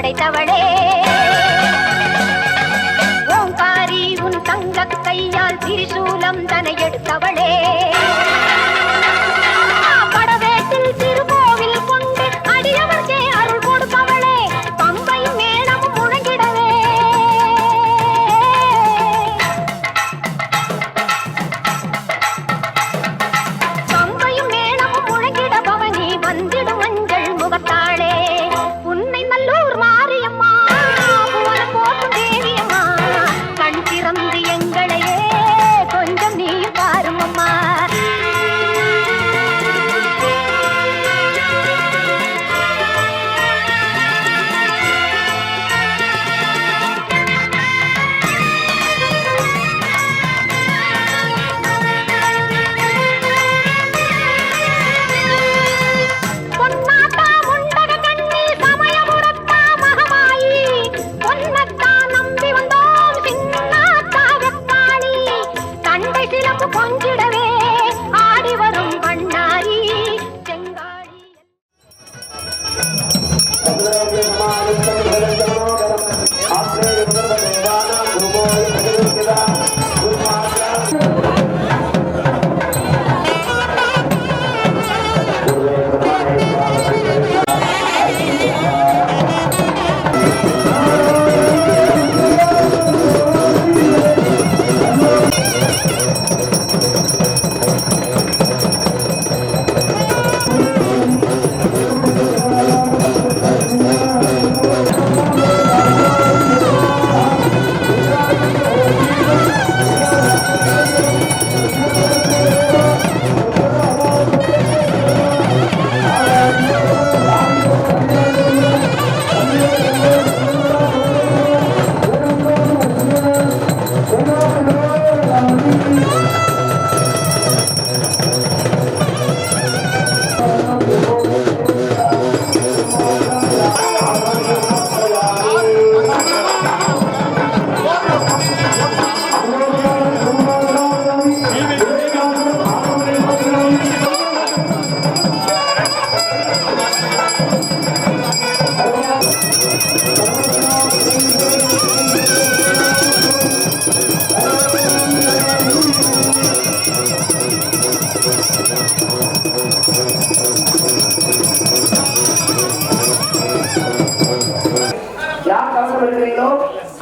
படைத்தவளே ஓங்காரி உன் தங்க கையால் திரிசூலம் தனை எடுத்தவளே படவேட்டில் திருக்கோவில் கொண்டு அடியவர்க்கே அருள் கொடுப்பவளே பம்பை மேளமும் முழங்கிடவே பம்பையும் மேளமும் முழங்கிட பவனி வந்திடும் மஞ்சள் முகத்தாளே உன்னை நல்லூர் மாரியம்மா புவனம் போற்றும் தேவியம்மா கண் திறந்து எங்களையே கொஞ்சம் நீ பாருமம்மா கொஞ்சிடவே ஆடி வரும் பண்ணாரி செங்காடி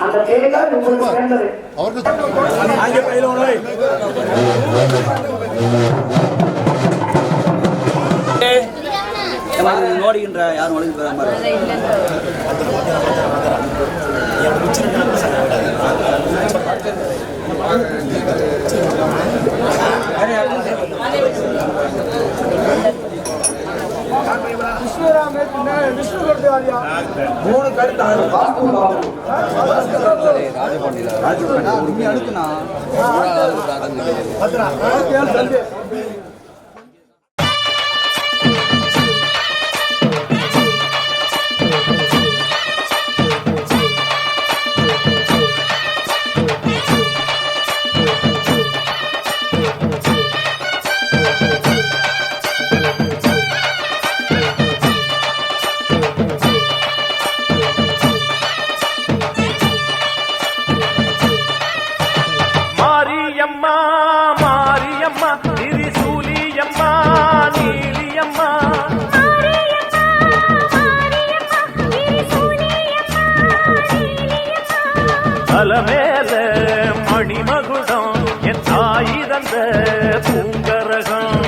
அந்த தேங்காய் உங்களுக்கு சேர்ந்தது அங்கே பையிலோனே நோடிக்கின்ற யாரும் ஒழுங்கு பெற மாதிரி மூணு கருத்து அடுத்துனா அலமேல மணிமகுடம் என் தாய் தந்த பூங்கரகம்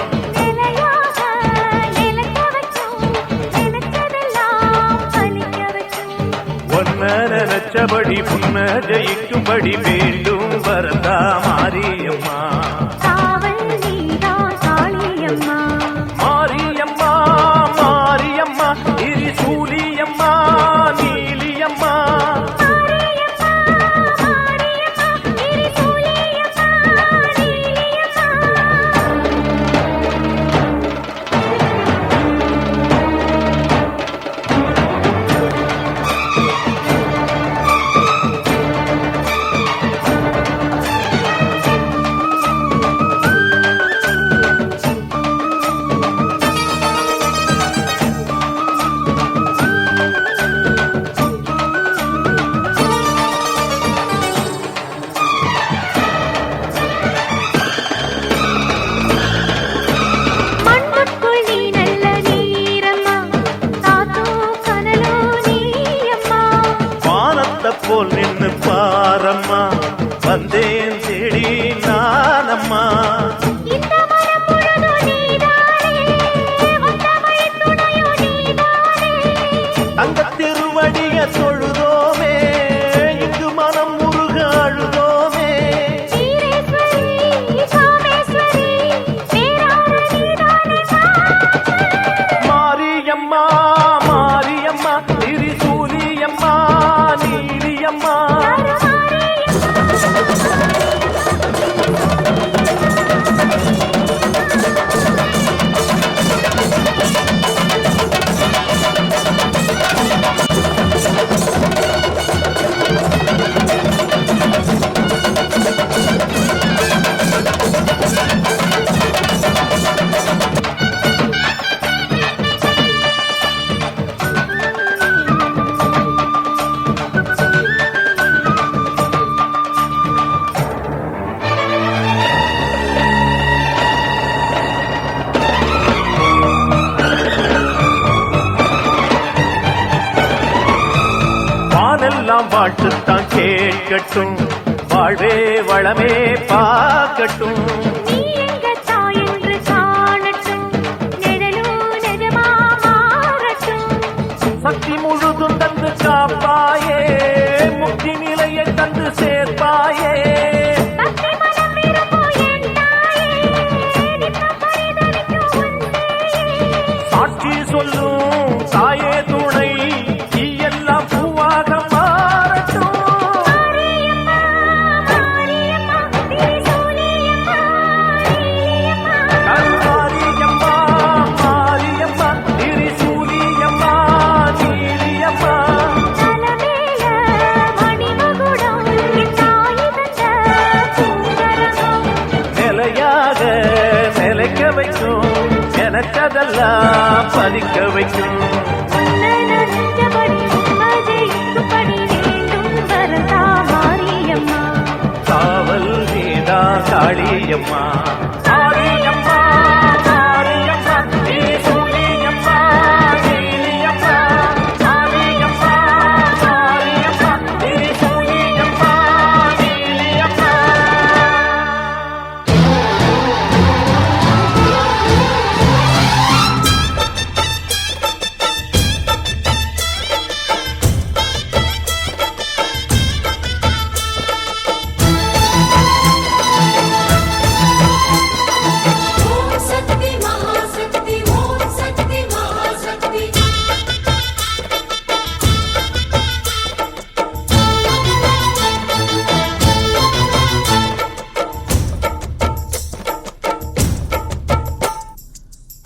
ஒன்ன நினைச்சபடி புன்ன ஜெயிக்கும்படி வேண்டும் வரதா மாரியம்மா மாரியம்மா மாரியம்மா திரிசூலியம்மா நீலியம்மா வந்தேன் தேடி நானம்மா. தங்க திருவடிய தொழுதோமே, இங்கு மனம் முருக அழுதோமே. மாரியம்மா மாரியம்மா திரிசூலியம்மா நீலியம்மா. வானெல்லாம் வாழ்த்துத்தான் கேட்கட்டும், வாழ்வே வளமே பார்க்கட்டும். சக்தி முழுதும் தந்து காப்பாயே, முக்தி நிலையை தந்து சேர்ப்பாயே. சாட்சி சொல்லும் தாயே துணை, எல்லாம் பூவாக மாறட்டும். மாரியம்மா மாரியம்மா திரிசூலியம்மா நீலியம்மா. நிலையாக நிலைக்க வைக்கும், எனக்கதெல்லாம் பதிக்க வைக்கும். காவல் நீதா காளியம்மா. மாரியம்மா மாரியம்மா திரிசூலியம்மா நீலியம்மா. மாரியம்மா மாரியம்மா திரிசூலியம்மா நீலியம்மா.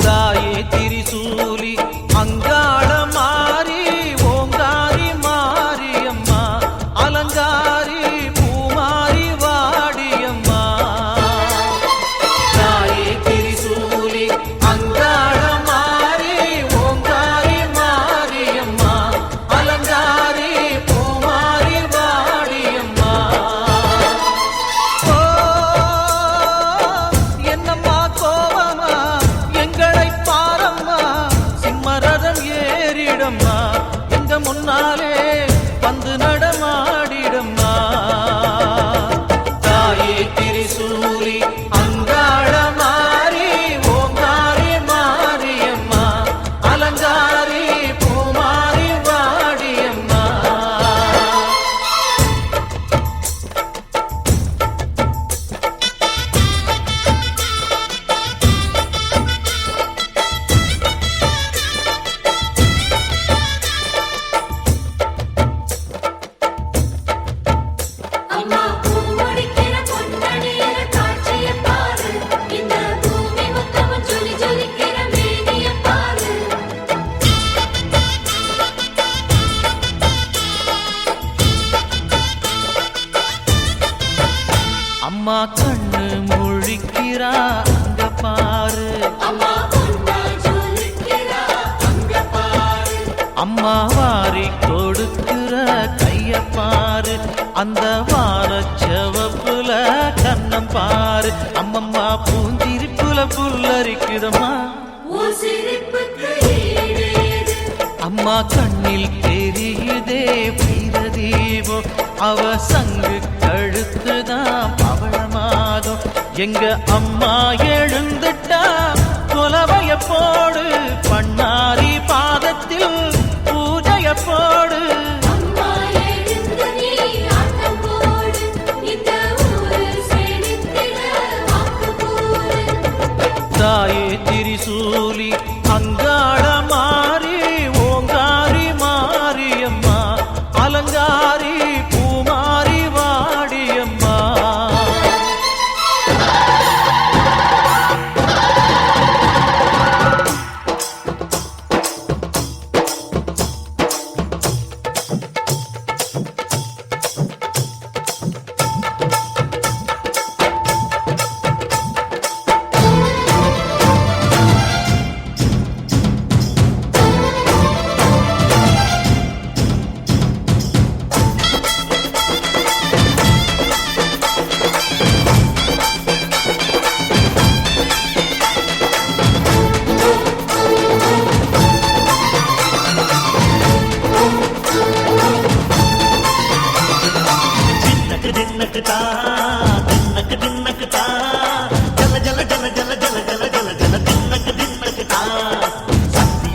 தாயே திரிசூலி அங்காள மாறி ஓங்காரி மாரியம்மா, அலங்காரி பூமாரி வாடியம்மா. தாயே திரிசூலி அங்காள மாறி ஓங்காரி மாரியம்மா, அலங்காரி பூமாரி வாடியம்மா. ஓ என்னம்மா கோவமா எங்களை பாரம்மா, சிம்மரதம் ஏறிடம்மா, எங்க முன்னாலே வந்து நடமாடிடம்மா. தாயே திரிசூலி அங்காள மாறி ஓங்காரி மாரியம்மா, அலங்காரி பூமாரி வாடியம்மா. அம்மா கண்ணு முழிக்கிறா அங்க பாரு, அம்மா வாரி கொடுக்கிற கைய பாரு, அந்த வாரச்சவப்புல கண்ணம் பாரு. அம்மம்மா பூஞ்சிரிப்புல புல்லரிக்குதம்மா, அம்மா கண்ணில் தெரியுதே வீர தீபம், அவ சங்கு கழுத்து பொண்ணுதான் பவளமாகும். எங்க அம்மா எழுந்துட்டா கொலவைய போடு, பண்ணாரி பாதத்தில் பூஜைய போடு. தாயே திரிசூலி அங்காள மாறி ஓங்காரி மாரியம்மா, அலங்காரி பூமாரி வாடியம்மா.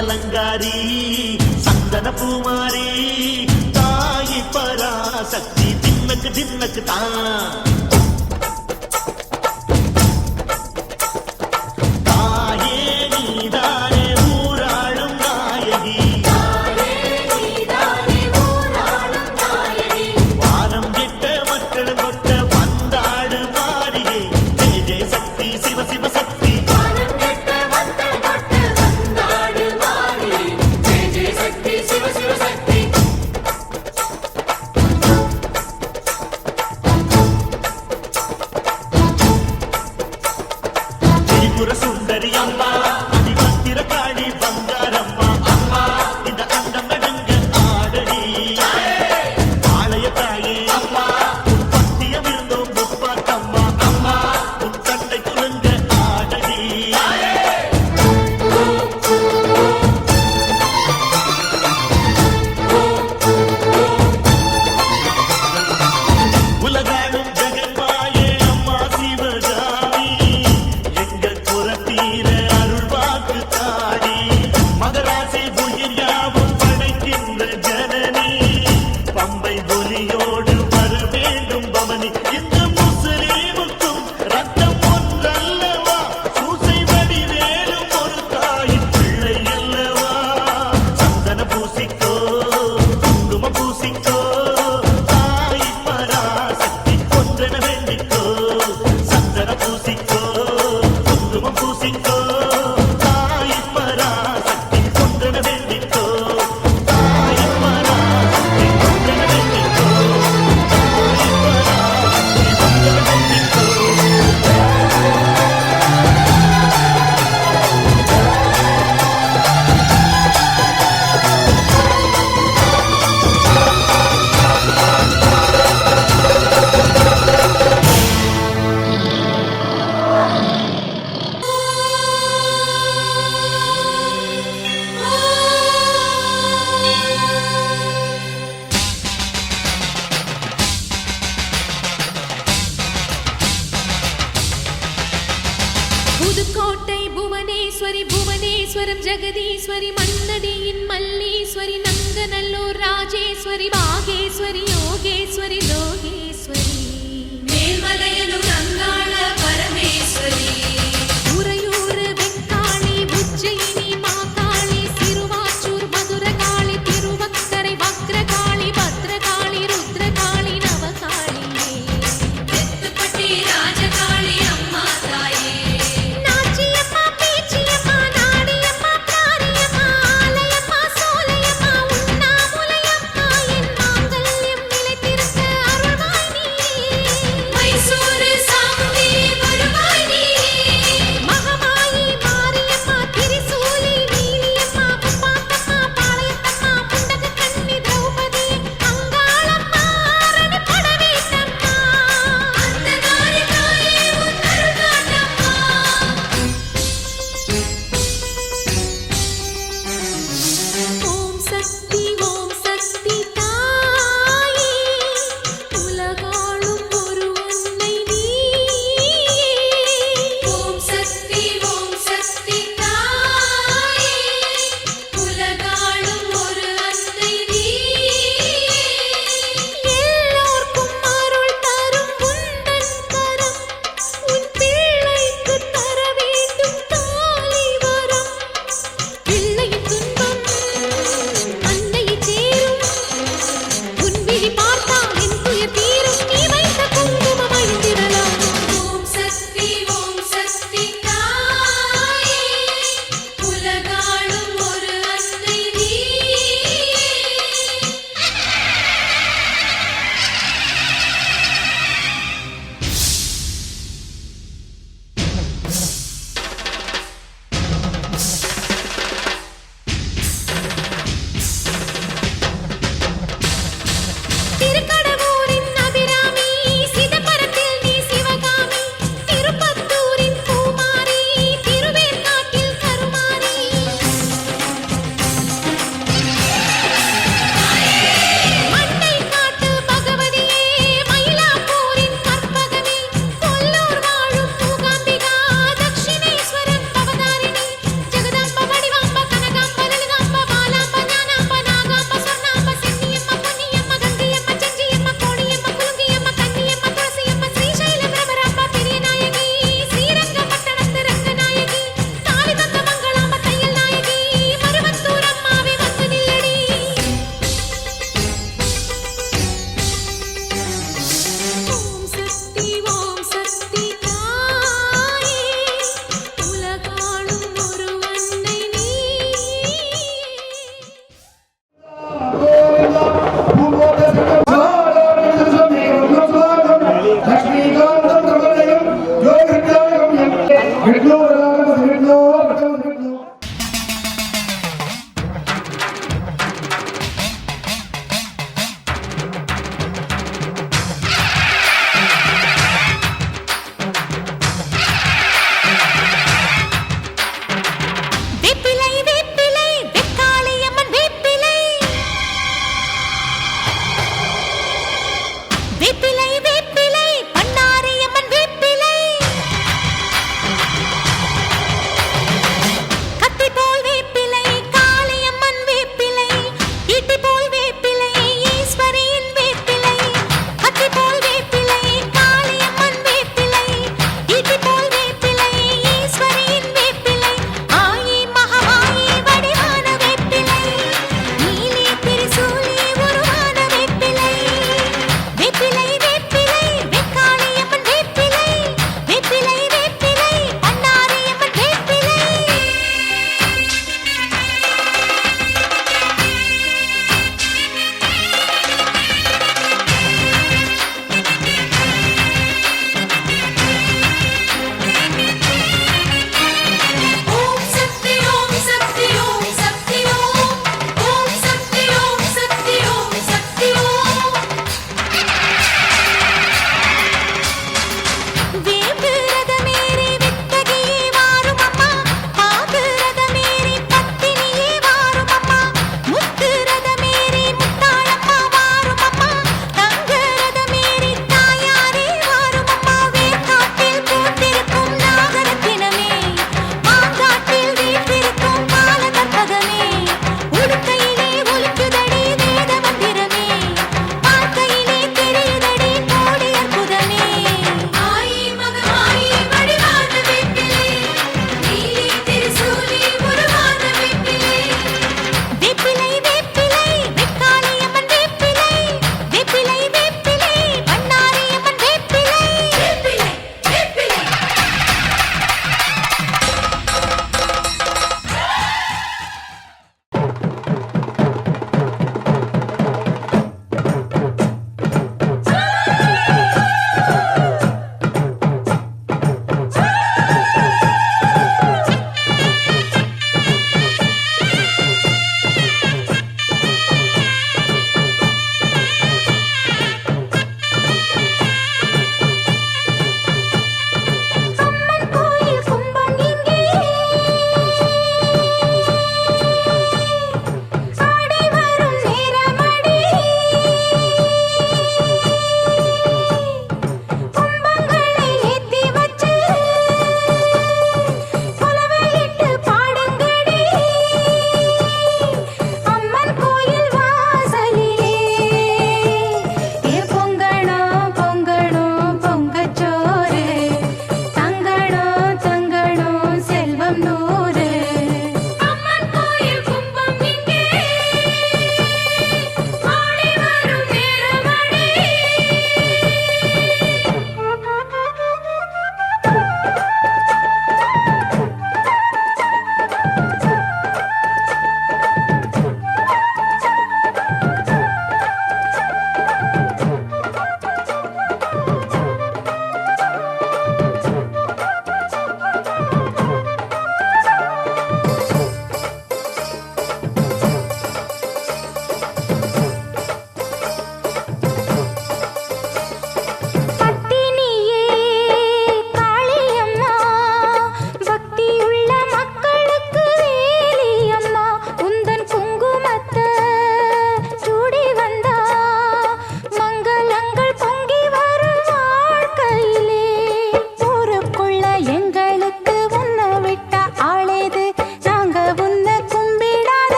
அலங்காரி சந்தன பூமாரி தாயி பராசக்தி தின்னக்கு தின்னக்கு தான். தாயே நீதானே ஊராளும் நாயகி, வானம் கிட்ட மக்கள் கொட்ட வந்தாடு மாறியே. ஜெய ஜெய சக்தி சிவ சிவ சக்தி. சுந்தரி அம்மா அதிபத்திர காளி பங்காரம்மா, அம்மா இந்த அண்டம் நடுங்க ஆடடி. ஆலய தாயே அம்மா உன் பத்தியம் இருந்தோம் முப்பாத்தம்மா, அம்மா உன் கண்ணை குலுங்க ஆடடி. உலகாடும் ஜெகன்மாயே அம்மா சிவகாமி, எங்கள் புறத்தீர அருள்வாக்கு தாடி. மகராசி உயிர் யாவும் படைக்கின்ற ஜனனி, பம்பை ஒலியோடு வர வேண்டும் பவனி. இந்த முஸ்லீமுக்கும் ரத்தம் ஒன்றல்லவா, சூசை வடிவேலும் ஒரு தாயின் பிள்ளை அல்லவா. சந்தன பூசிக்கோ குங்குமம் பூசிக்கோ, தாய் பராசக்தி ஒன்றென வேண்டிக்கோ. சந்தன பூசிக்கோ குங்குமம் பூசிக்கோ, தாய் பராசக்தி ஒன்றென வேண்டிக்கோ. தாய் பராசக்தி ஒன்றென வேண்டிக்கோ. தாய் பராசக்தி ஒன்றென வேண்டிக்கோ. புதுக்கோட்டை புவனேஸ்வரி, புவனேஸ்வரம் ஜெகதீஸ்வரி, மன்னடியின் மல்லீஸ்வரி, நங்கநல்லூர் ராஜேஸ்வரி, பாகேஸ்வரி யோகேஸ்வரி லோகேஸ்வரி, மேல்மலையனூர் அங்காள பரமேஸ்வரி, உறையூர் வெக்காளி, உஜ்ஜயினி மாகாளி, சிறுவாச்சூர் மதுரகாளி, திருவக்கரை வக்ரகாளி, பத்ரகாளி ருத்ரகாளி நவகாளியே, தெத்துப்பட்டி ராஜகாளி அம்மா தாயே, நாச்சியம்மா பேச்சியம்மா நாடியம்மா காரியம்மா, ஆலயம்மா சோலையம்மா உண்ணாமுலையம்மா, என் மாங்கல்யம் நிலைத்திருக்க அருள்வாய் நீயே.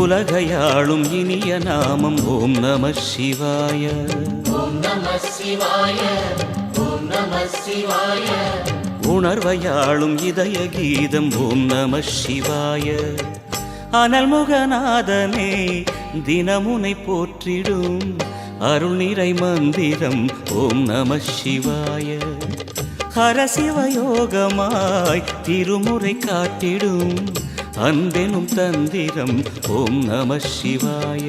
உலகையாளும் இனிய நாமம் ஓம் நம சிவாய. உணர்வையாளும் இதய கீதம் ஓம் நம சிவாய. அனல்முகநாதனே தினமுனை போற்றிடும் அருள் நிறை மந்திரம் ஓம் நம சிவாய. ஹரசிவயோகமாய் திருமுறை காட்டிடும் அன்பெனும் தந்திரம் ஓம் நம சிவாய.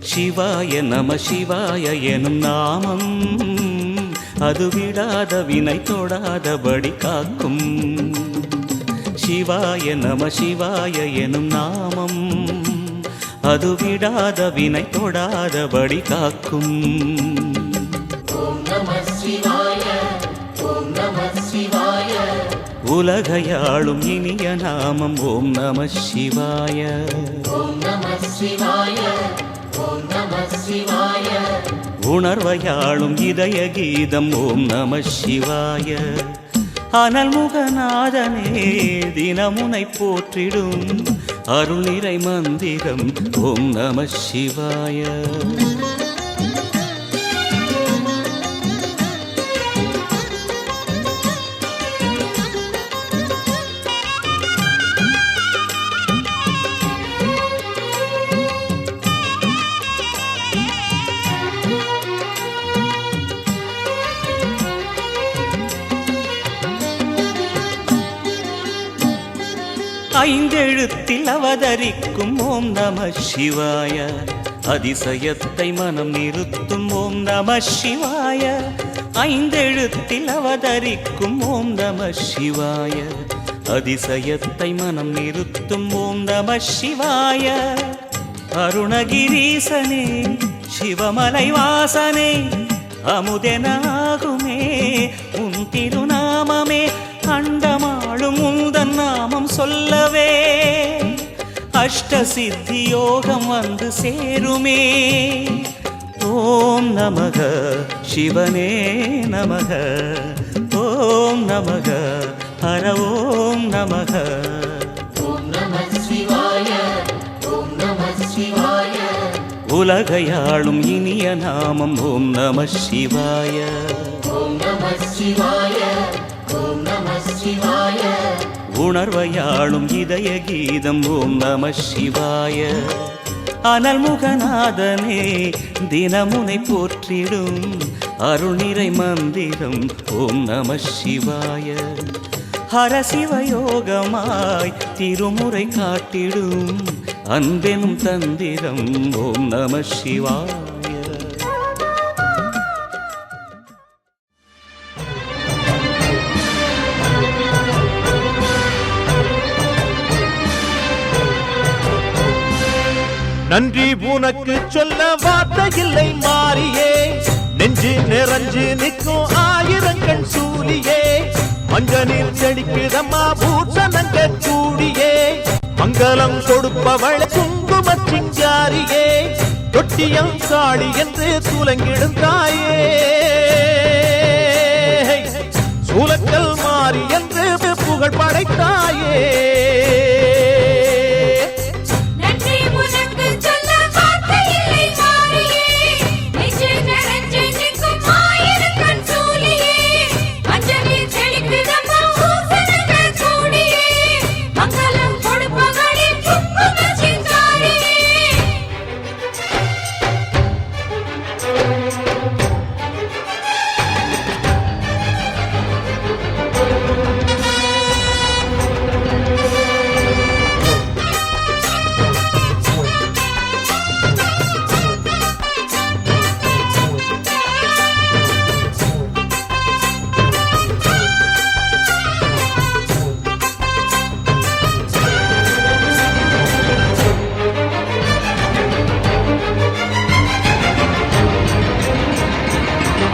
சிவாய நம சிவாய எனும் நாமம் அது விடாத வினை தொடாதபடி காக்கும். சிவாய நம சிவாய எனும் நாமம் அது விடாத வினை தொடாதபடி காக்கும். உலகையாளும் இனிய நாமம் ஓம் நம சிவாய. உணர்வையாளும் இதய கீதம் ஓம் நம சிவாய. அனல்முகநாதனே தினமுனை போற்றிடும் அருள் நிறை மந்திரம் ஓம் நம சிவாய. ஐந்தெழுத்தில் அவதரிக்கும் ஓம் நம சிவாய. அதிசயத்தை மனம் நிறுத்தும் ஓம் நம சிவாய. ஐந்தெழுத்தில் அவதரிக்கும் ஓம் நம சிவாய. அதிசயத்தை மனம் நிறுத்தும் ஓம் நம சிவாய. அருணகிரீசனே சிவமலை வாசனே அமுதனாகுமே உன் திருநாமமே. அண்டமாளும் உந்தன் நாமம் சொல்லவே அஷ்ட சித்தி யோகம் வந்து சேருமே. ஓம் நமக சிவனே நமக. ஓம் நமக ஹர ஓம் நமக. உலகையாளும் இனிய நாமம் ஓம் நம சிவாய. உணர்வையாளும் இதய கீதம் ஓம் நம சிவாய. அனல்முகநாதனே தினமுனை போற்றிடும் அருள் நிறை மந்திரம் ஓம் நம சிவாய. ஹரசிவயோகமாய் திருமுறை காட்டிடும் அன்பெனும் தந்திரம் ஓம் நம சிவாய. நன்றி உனக்கு சொல்ல வார்த்தை இல்லை மாறியே. நெஞ்சு நிறைஞ்சு நிற்கும் ஆயிரங்கள் சூலியே. மஞ்சனில் செடிக்குதம்மா பூசணங்க கூடியே. மங்களம் கொடுப்பவள் குங்கும சிங்காரியே. தொட்டியம் காளி என்று துலங்கிடும் தாயே. சூலக்கல் மாறி என்று புகழ் படைத்தாயே.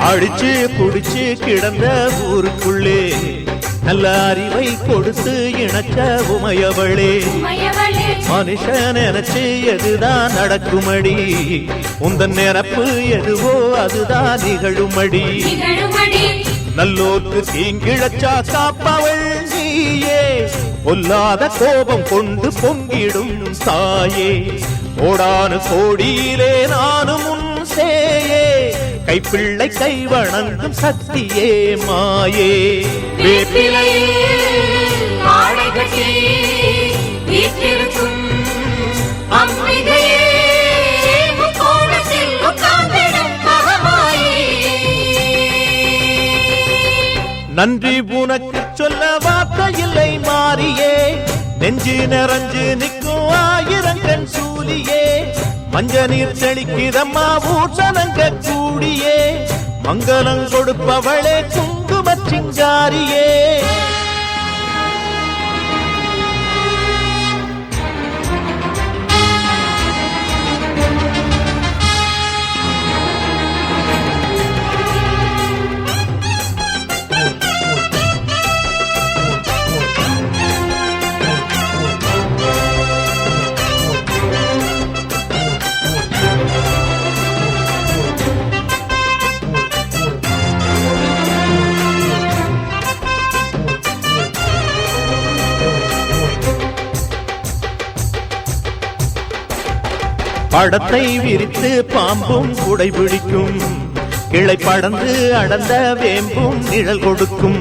அடிச்சு குடிச்சு கிடந்த ஊருக்குள்ளே நல்ல அறிவை கொடுத்து இணைச்ச உமையவளே. மனுஷன் நினைச்சு எதுதான் நடக்குமடி. உந்தன் நிரப்பு எதுவோ அதுதான் நிகழுமடி. நல்லோர்க்கு தீங்கிழச்சா காப்பவள் நீயே. பொல்லாத கோபம் கொண்டு பொங்கிடும் தாயே. கோடானு கோடியிலே நானும் உன் சேயே கைப்பிள்ளை கை வணங்கும் சக்தியே மாயே நன்றி உனக்கு சொல்ல வார்த்தை இல்லை மாறியே நெஞ்சு நிறைஞ்சு நிற்கும் ஆயிரங்கண் சூலியே மஞ்ச நீர் செழிக்கிறம்மா ஊசனங்க கூடியே மங்களம் கொடுப்பவளே குங்கும சிங்காரியே படத்தை விரித்து பாம்பும் குடை பிடிக்கும் கிளை படந்து அடர்ந்த வேம்பும் நிழல் கொடுக்கும்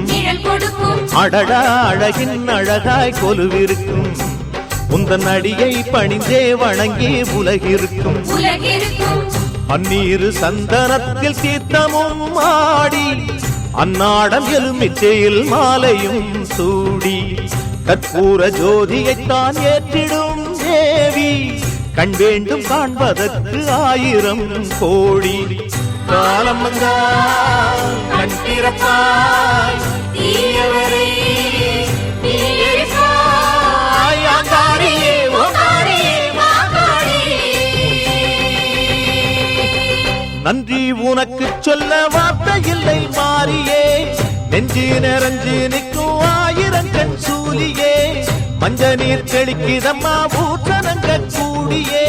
அடடா அழகின் அழகாய் கொலுவிருக்கும் உந்தன் அடியை பணிந்தே வணங்கி உலகிருக்கும் பன்னீரு சந்தனத்தில் தீர்த்தமும் ஆடி அந்நாடம் எலுமிச்சையில் மாலையும் சூடி கற்பூர ஜோதியைத்தான் ஏற்றிடும் தேவி கண் வேண்டும் காண்பதற்கு 1000 கோடி காலம் வந்தால் கண் திறப்பாய் தீயவரே தீயரிப்பாய் ஆங்காரியே ஓங்காரியே மாங்காரியே நன்றி உனக்கு சொல்ல வார்த்தை இல்லை மாறியே நெஞ்சு நிறைஞ்சு நிற்கும் 1000 கண் சூலியே மஞ்ச நீர் தெளிக்கிறம்மா ஊற்றனங்க கூடியே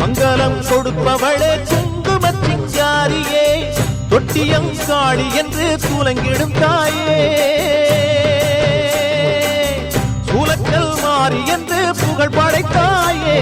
மங்களம் கொடுப்பவளே குங்கும சிங்காரியே தொட்டியம் காளி என்று சூலங்கிடும் தாயே சூலக்கல் மாறி என்று புகழ் படைத்தாயே